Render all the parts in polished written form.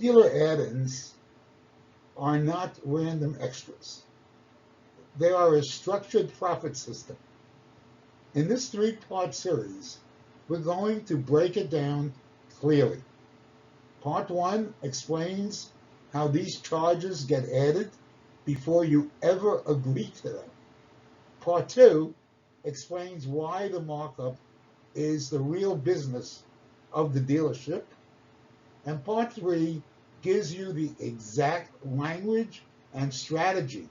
Dealer add-ins are not random extras. They are a structured profit system. In this three-part series, we're going to break it down clearly. Part 1 explains how these charges get added before you ever agree to them. Part 2 explains why the markup is the real business of the dealership. And Part 3 gives you the exact language and strategy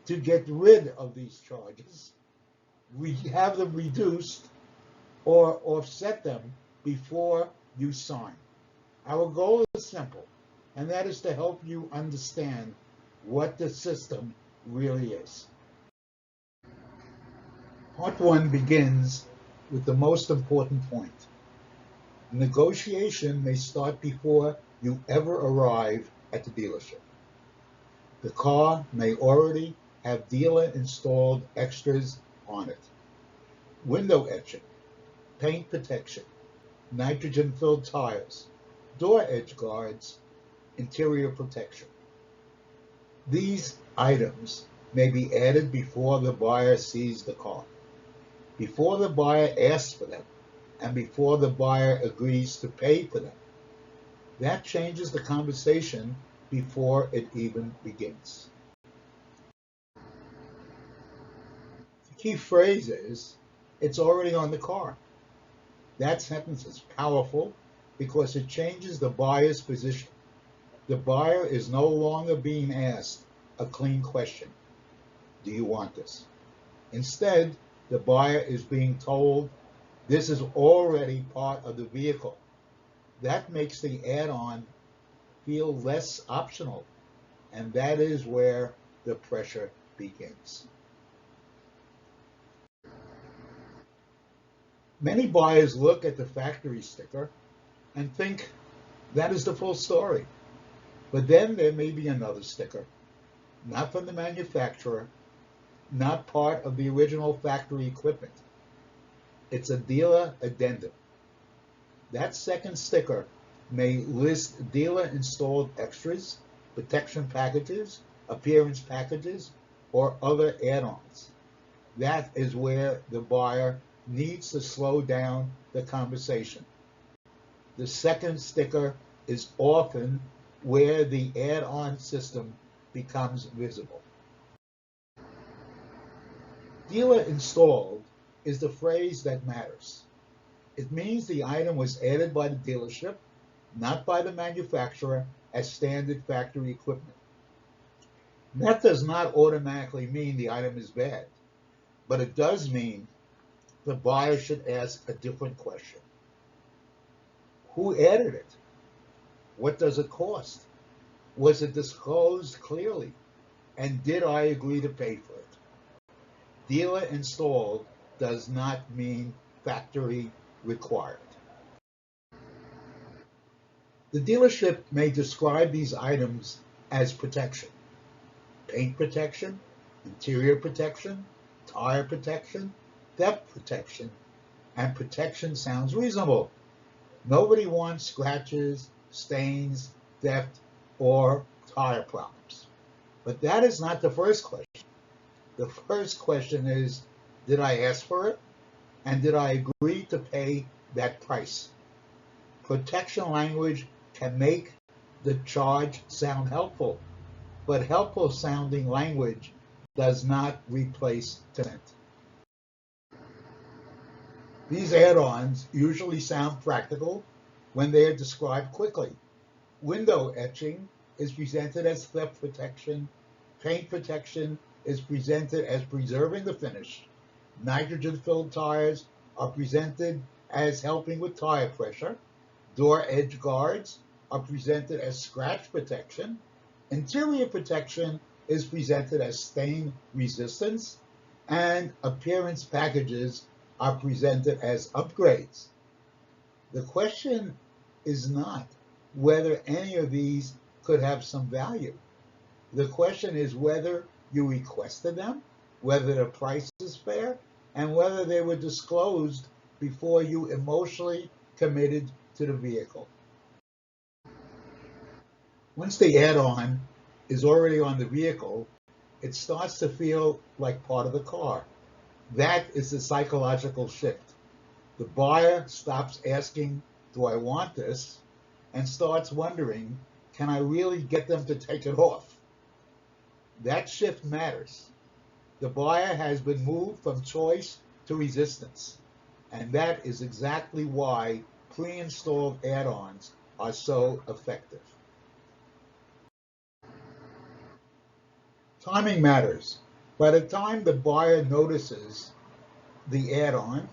to get rid of these charges. We have them reduced or offset them before you sign. Our goal is simple, and that is to help you understand what the system really is. Part 1 begins with the most important point. Negotiation may start before you ever arrive at the dealership. The car may already have dealer-installed extras on it. Window etching, paint protection, nitrogen-filled tires, door edge guards, interior protection. These items may be added before the buyer sees the car, before the buyer asks for them, and before the buyer agrees to pay for them. That changes the conversation before it even begins. The key phrase is, "It's already on the car." That sentence is powerful because it changes the buyer's position. The buyer is no longer being asked a clean question. Do you want this? Instead, the buyer is being told this is already part of the vehicle. That makes the add-on feel less optional, and that is where the pressure begins. Many buyers look at the factory sticker and think that is the full story. But then there may be another sticker, not from the manufacturer, not part of the original factory equipment. It's a dealer addendum. That second sticker may list dealer-installed extras, protection packages, appearance packages, or other add-ons. That is where the buyer needs to slow down the conversation. The second sticker is often where the add-on system becomes visible. Dealer installed is the phrase that matters. It means the item was added by the dealership, not by the manufacturer as standard factory equipment. That does not automatically mean the item is bad, but it does mean the buyer should ask a different question. Who added it? What does it cost? Was it disclosed clearly? And did I agree to pay for it? Dealer installed does not mean factory required. The dealership may describe these items as protection. Paint protection, interior protection, tire protection, theft protection, and protection sounds reasonable. Nobody wants scratches, stains, theft, or tire problems. But that is not the first question. The first question is, did I ask for it? And did I agree to pay that price? Protection language can make the charge sound helpful, but helpful sounding language does not replace consent. These add-ons usually sound practical when they are described quickly. Window etching is presented as theft protection. Paint protection is presented as preserving the finish. Nitrogen-filled tires are presented as helping with tire pressure. Door edge guards are presented as scratch protection. Interior protection is presented as stain resistance. And appearance packages are presented as upgrades. The question is not whether any of these could have some value. The question is whether you requested them, whether the price is fair, and whether they were disclosed before you emotionally committed to the vehicle. Once the add-on is already on the vehicle, it starts to feel like part of the car. That is the psychological shift. The buyer stops asking, do I want this? And starts wondering, can I really get them to take it off? That shift matters. The buyer has been moved from choice to resistance. And that is exactly why pre-installed add-ons are so effective. Timing matters. By the time the buyer notices the add-on,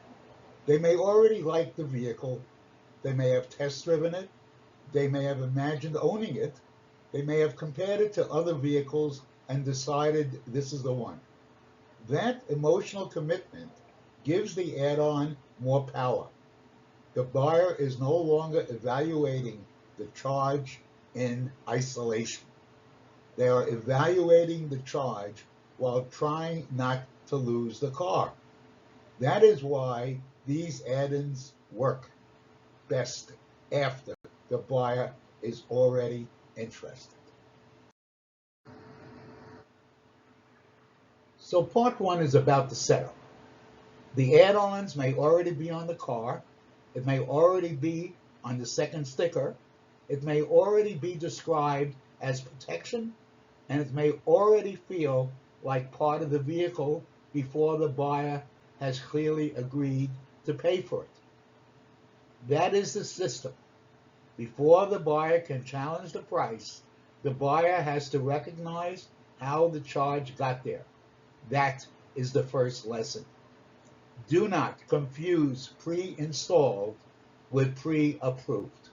they may already like the vehicle, they may have test driven it, they may have imagined owning it, they may have compared it to other vehicles and decided this is the one. That emotional commitment gives the add-on more power. The buyer is no longer evaluating the charge in isolation. They are evaluating the charge while trying not to lose the car. That is why these add-ins work best after the buyer is already interested. So part one is about the setup. The add-ons may already be on the car. It may already be on the second sticker. It may already be described as protection, and it may already feel like part of the vehicle before the buyer has clearly agreed to pay for it. That is the system. Before the buyer can challenge the price, the buyer has to recognize how the charge got there. That is the first lesson. Do not confuse pre-installed with pre-approved.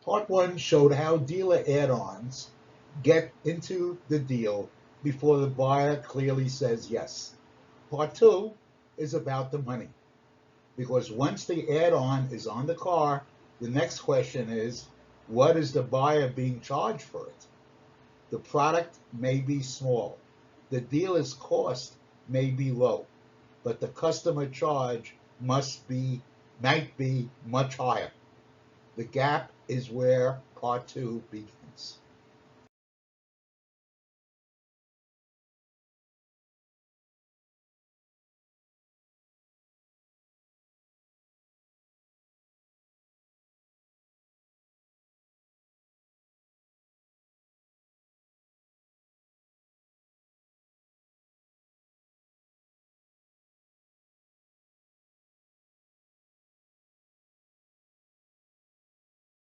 Part one showed how dealer add-ons get into the deal before the buyer clearly says yes. Part two is about the money, because once the add-on is on the car, the next question is, what is the buyer being charged for it? The product may be small. The dealer's cost may be low, but the customer charge might be much higher. The gap is where part two begins.